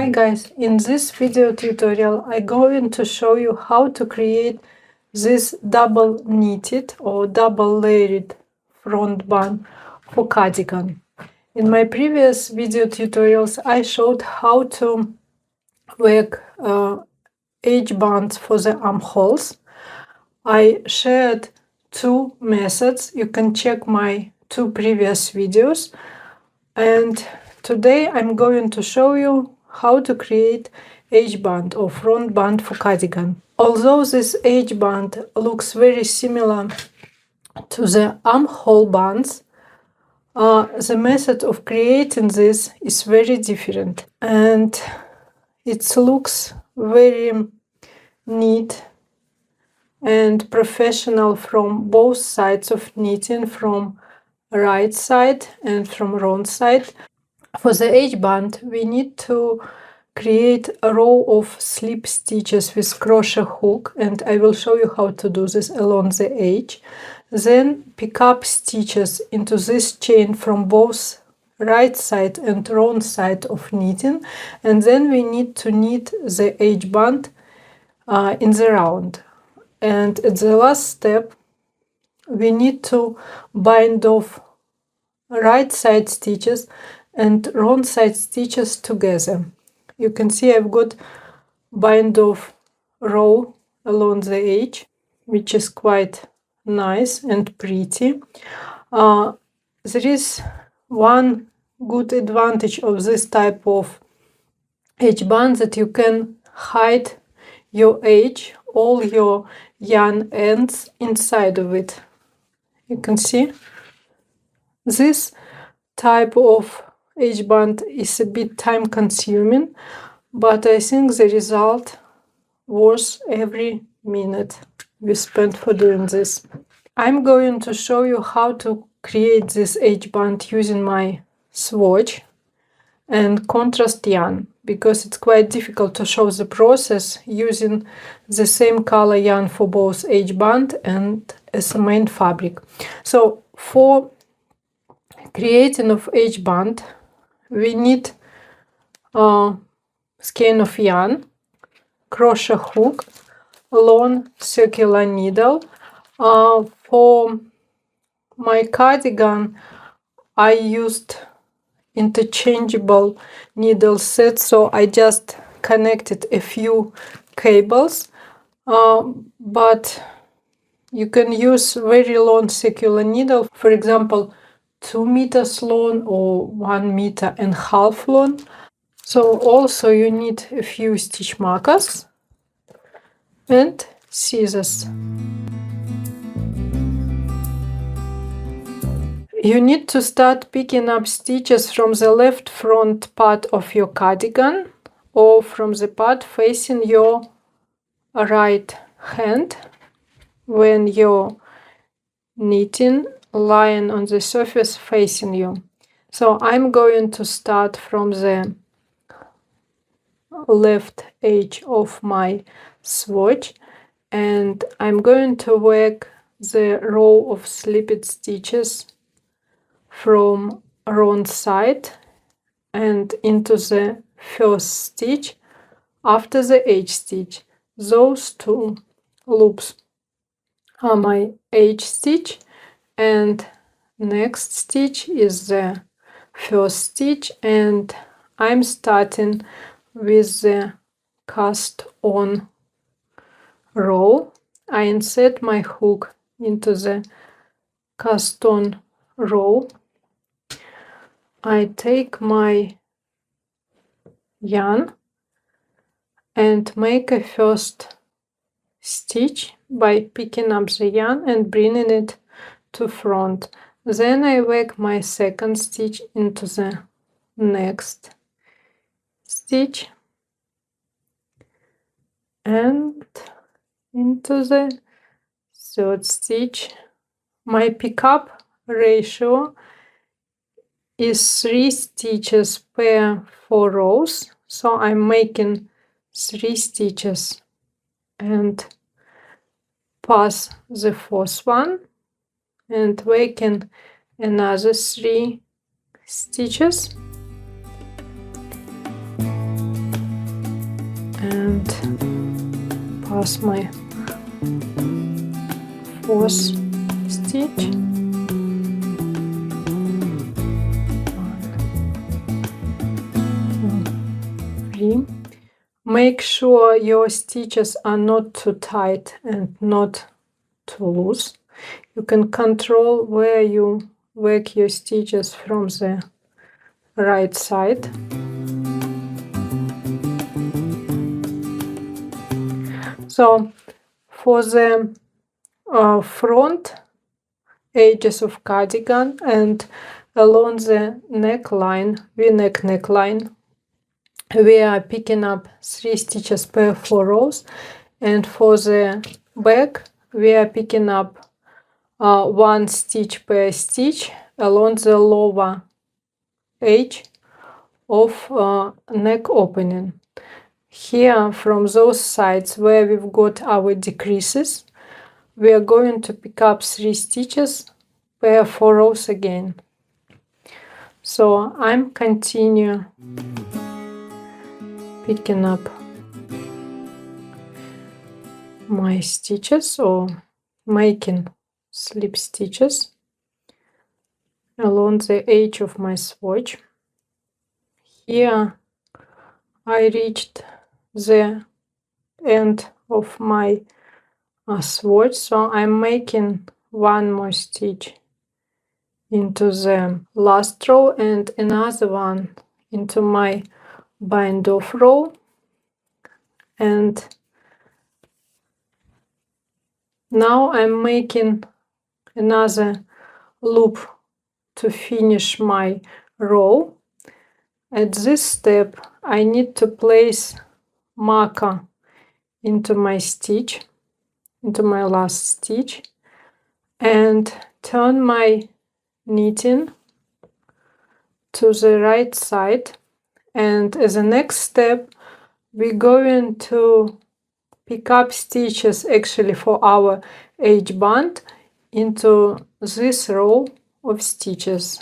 Hi guys, in this video tutorial I'm going to show you how to create this double knitted or double layered front band for cardigan. In my previous video tutorials I showed how to work edge bands for the armholes. I shared two methods. You can check my two previous videos, and today I'm going to show you how to create edge band or front band for cardigan. Although this edge band looks very similar to the armhole bands, the method of creating this is very different, and it looks very neat and professional from both sides of knitting, from right side and from wrong side. For the edge band we need to create a row of slip stitches with crochet hook, and I will show you how to do this along the edge. Then pick up stitches into this chain from both right side and wrong side of knitting, and then we need to knit the edge band in the round. And at the last step we need to bind off right side stitches and wrong side stitches together. You can see I've got bind off row along the edge, which is quite nice and pretty. There is one good advantage of this type of edge band, that you can hide your edge, all your yarn ends inside of it. You can see this type of edge band is a bit time consuming, but I think the result worth every minute we spent for doing this. I'm going to show you how to create this edge band using my swatch and contrast yarn, because it's quite difficult to show the process using the same color yarn for both edge band and as a main fabric. So for creating of edge band we need skein of yarn, crochet hook, long circular needle. For my cardigan I used interchangeable needle set, so I just connected a few cables, but you can use very long circular needle, for example 2 meters long or 1.5 meters long. So also you need a few stitch markers and scissors. You need to start picking up stitches from the left front part of your cardigan or from the part facing your right hand when you're knitting, lying on the surface facing you. So I'm going to start from the left edge of my swatch, and I'm going to work the row of slipped stitches from wrong side and into the first stitch after the edge stitch. Those two loops are my edge stitch, and next stitch is the first stitch, and I'm starting with the cast on row. I insert my hook into the cast on row. I take my yarn and make a first stitch by picking up the yarn and bringing it to front. Then I work my second stitch into the next stitch and into the third stitch. My pickup ratio is 3 stitches per 4 rows, so I'm making 3 stitches and pass the fourth one and working another 3 stitches. and pass my fourth stitch. 1, 2, 3. Make sure your stitches are not too tight and not too loose. You can control where you work your stitches from the right side. So for the front edges of cardigan and along the neckline, V-neck neckline, we are picking up 3 stitches per 4 rows, and for the back we are picking up 1 stitch per stitch along the lower edge of neck opening. Here, from those sides where we've got our decreases, we are going to pick up 3 stitches per 4 rows again. So I'm continue picking up my stitches or making slip stitches along the edge of my swatch. Here I reached the end of my swatch, so I'm making 1 more stitch into the last row and another one into my bind off row, and now I'm making another loop to finish my row. At this step I need to place marker into my stitch, into my last stitch, and turn my knitting to the right side, and as a next step we're going to pick up stitches actually for our edge band into this row of stitches.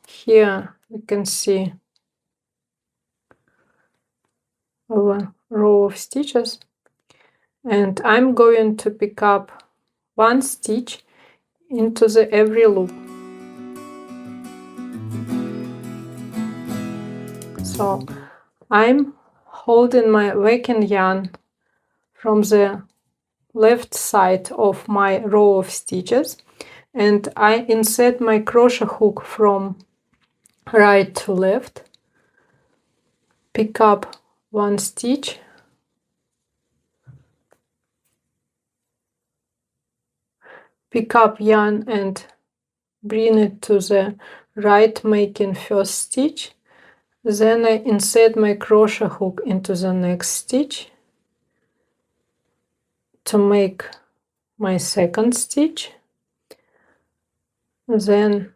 Here we can see our row of stitches, and I'm going to pick up 1 stitch into the every loop. So I'm holding my working yarn from the left side of my row of stitches, and I insert my crochet hook from right to left, pick up 1 stitch, pick up yarn and bring it to the right, making first stitch. Then I insert my crochet hook into the next stitch to make my second stitch. Then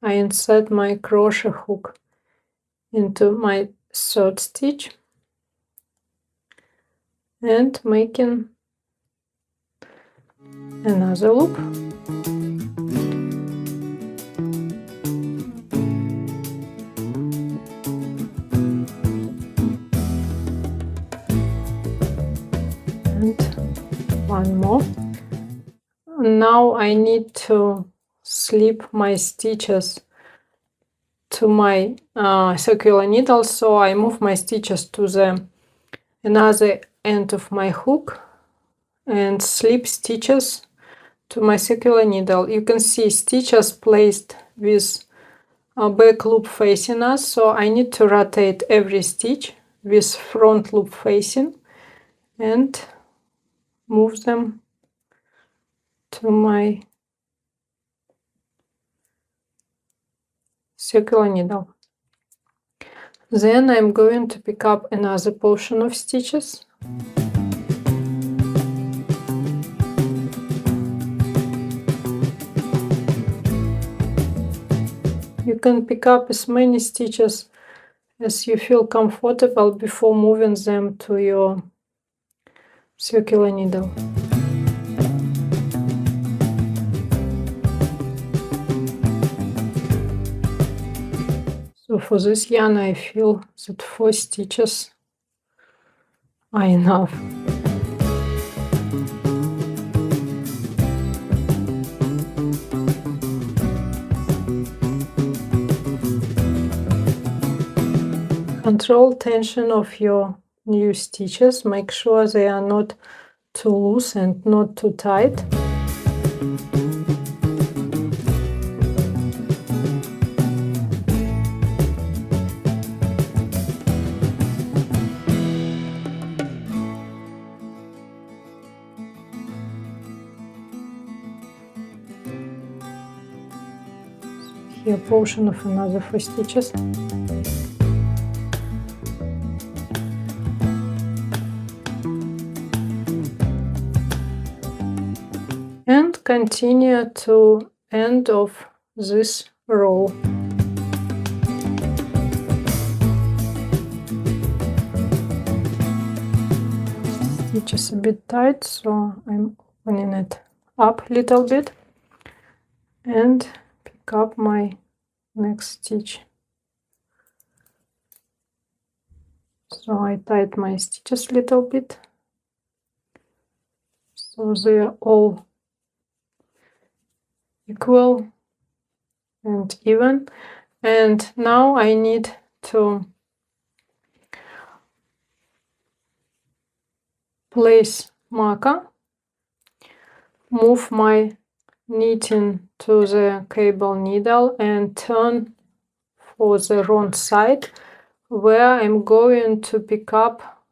I insert my crochet hook into my third stitch and making another loop. And 1 more. Now I need to slip my stitches to my circular needle, so I move my stitches to the another end of my hook and slip stitches to my circular needle. You can see stitches placed with a back loop facing us, so I need to rotate every stitch with front loop facing and move them to my circular needle. Then I'm going to pick up another portion of stitches. You can pick up as many stitches as you feel comfortable before moving them to your circular needle. So for this yarn I feel that 4 stitches are enough. Control tension of your new stitches. Make sure they are not too loose and not too tight. Here a portion of another 4 stitches. And continue to end of this row. Stitch is a bit tight, so I'm opening it up a little bit and pick up my next stitch. So I tied my stitches a little bit, so they are all equal and even. And now I need to place marker, move my knitting to the cable needle and turn for the wrong side, where I'm going to pick up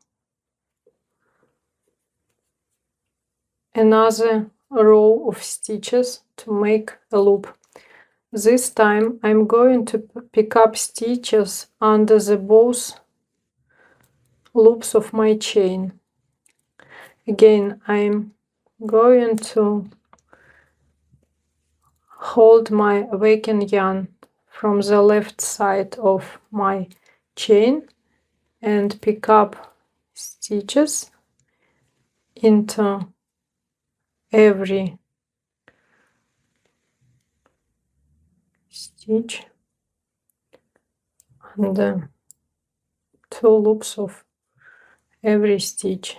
another row of stitches to make a loop. This time I'm going to pick up stitches under the both loops of my chain. Again, I'm going to hold my working yarn from the left side of my chain and pick up stitches into every stitch under 2 loops of every stitch.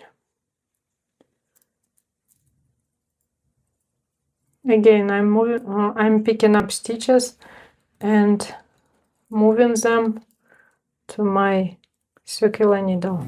Again, I'm picking up stitches and moving them to my circular needle.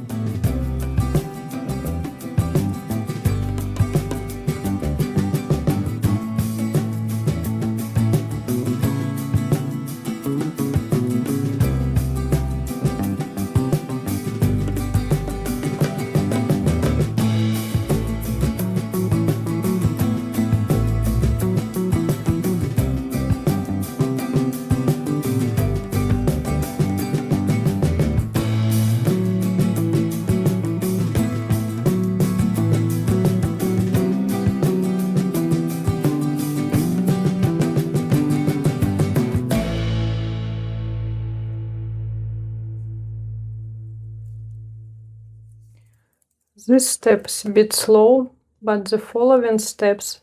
This step is a bit slow, but the following steps,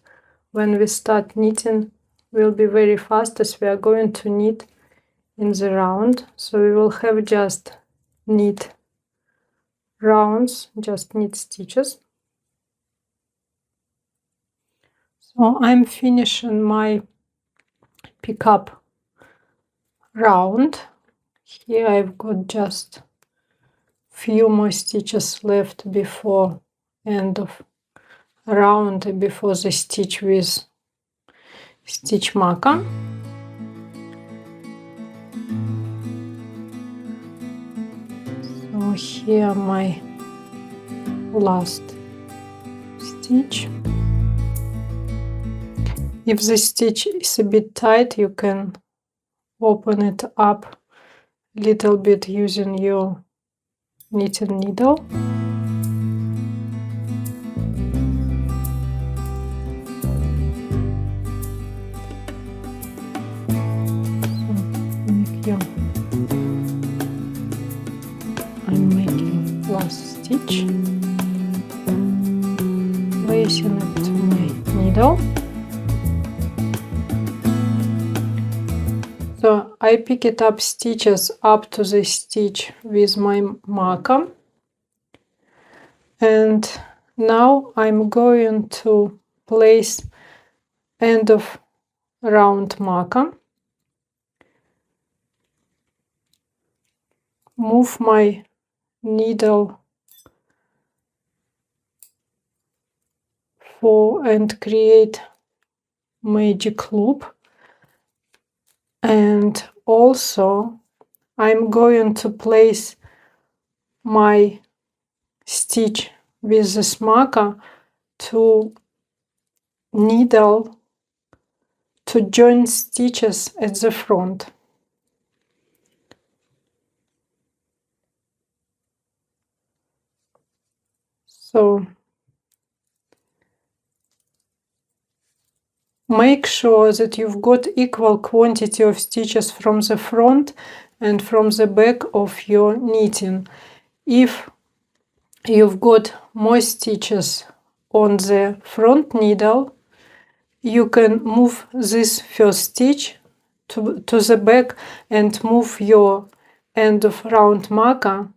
when we start knitting, will be very fast, as we are going to knit in the round. So we will have just knit rounds, just knit stitches. So I'm finishing my pickup round. Here I've got just few more stitches left before end of round, before the stitch with stitch marker. So here my last stitch. If the stitch is a bit tight, you can open it up a little bit using your knitting needle. I'm making last stitch, placing it to my needle. So I pick it up stitches up to the stitch with my marker, And now I'm going to place end of round marker, move my needle and create magic loop. And also I'm going to place my stitch with this marker to needle to join stitches at the front. So make sure that you've got equal quantity of stitches from the front and from the back of your knitting. If you've got more stitches on the front needle, you can move this first stitch to the back and move your end of round marker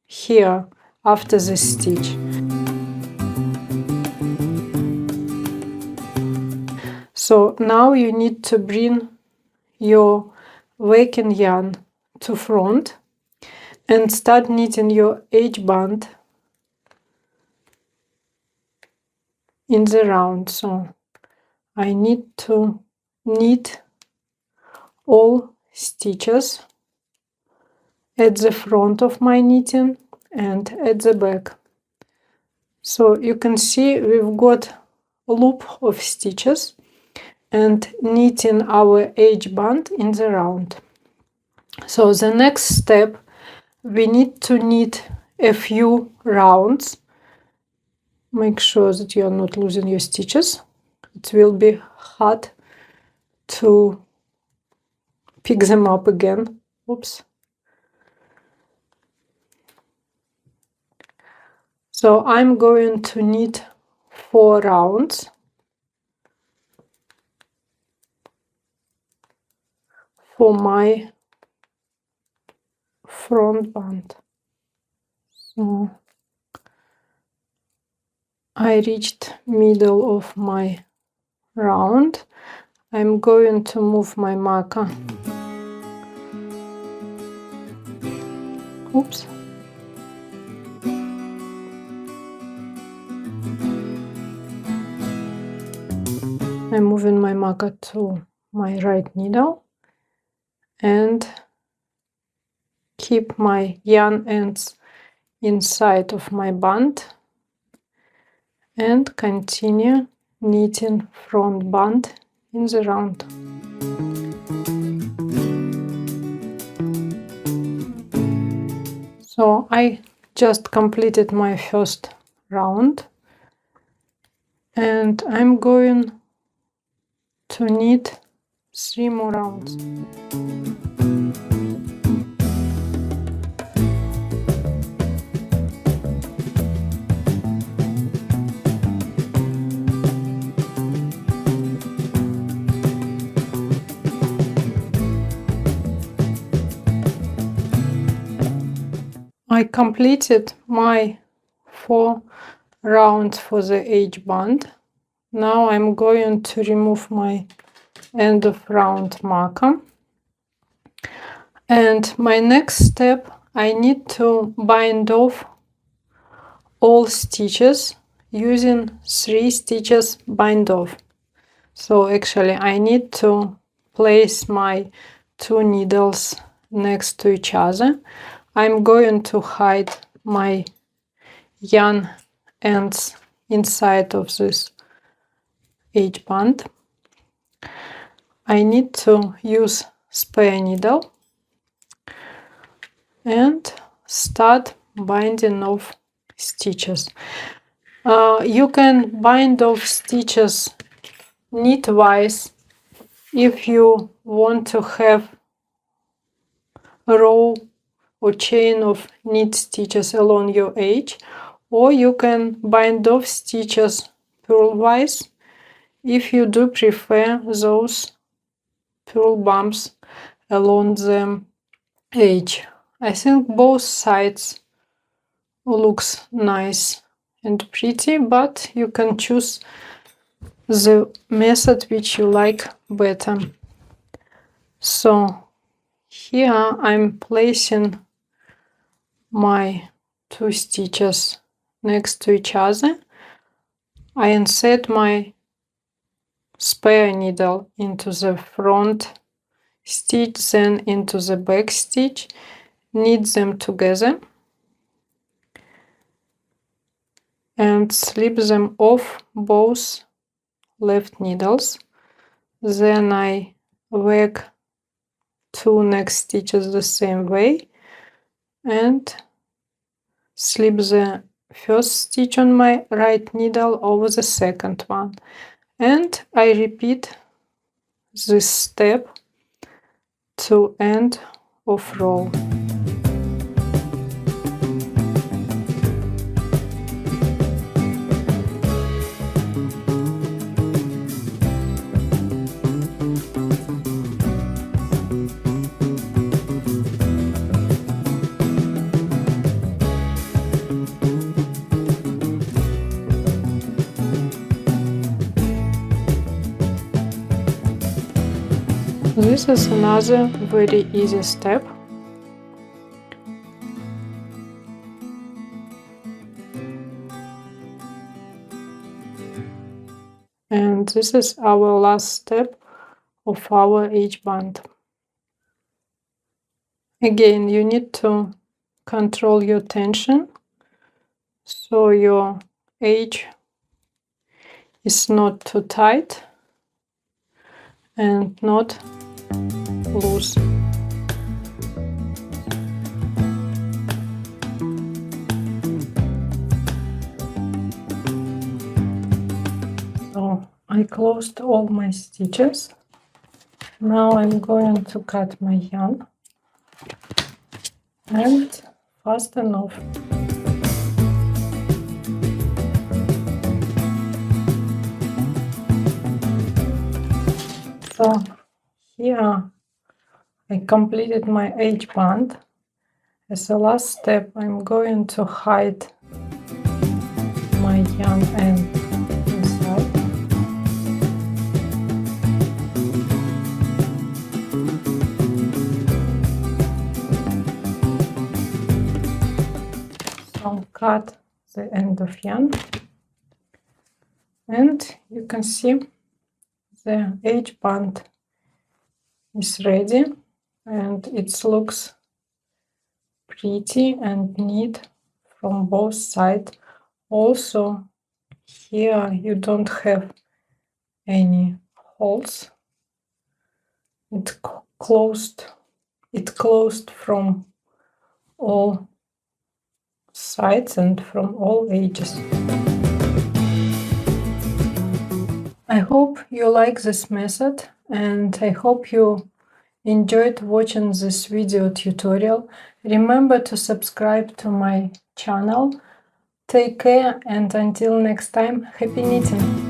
here after this stitch. So now you need to bring your working yarn to front and start knitting your edge band in the round. So I need to knit all stitches at the front of my knitting and at the back. So you can see we've got a loop of stitches and knitting our edge band in the round. So the next step, we need to knit a few rounds. Make sure that you are not losing your stitches. It will be hard to pick them up again. Oops. So I'm going to knit 4 rounds for my front band. So I reached middle of my round. I'm going to move my marker. Oops. I'm moving my marker to my right needle and keep my yarn ends inside of my band and continue knitting front band in the round. So I just completed my first round and I'm going to knit 3 more rounds. I completed my 4 rounds for the edge band. Now I'm going to remove my end of round marker. And my next step, I need to bind off all stitches using 3 stitches bind off. So actually I need to place my 2 needles next to each other. I'm going to hide my yarn ends inside of this edge band. I need to use spare needle and start binding off stitches. You can bind off stitches knitwise if you want to have a row or chain of knit stitches along your edge, or you can bind off stitches purlwise if you do prefer those purl bumps along the edge. I think both sides looks nice and pretty, but you can choose the method which you like better. So here I'm placing my 2 stitches next to each other. I insert my spare needle into the front stitch, then into the back stitch, knit them together and slip them off both left needles. Then I work 2 next stitches the same way and slip the first stitch on my right needle over the second one, and I repeat this step to end of row. This is another very easy step. And this is our last step of our edge band. Again, you need to control your tension so your edge is not too tight and not loose. So I closed all my stitches. Now I'm going to cut my yarn and fasten off. So here I completed my edge band. As a last step, I'm going to hide my yarn end inside. So cut the end of yarn, and you can see the edge band is ready, and it looks pretty and neat from both sides. Also, here you don't have any holes. It closed from all sides and from all edges. I hope you like this method, and I hope you enjoyed watching this video tutorial. Remember to subscribe to my channel. Take care, and until next time, happy knitting!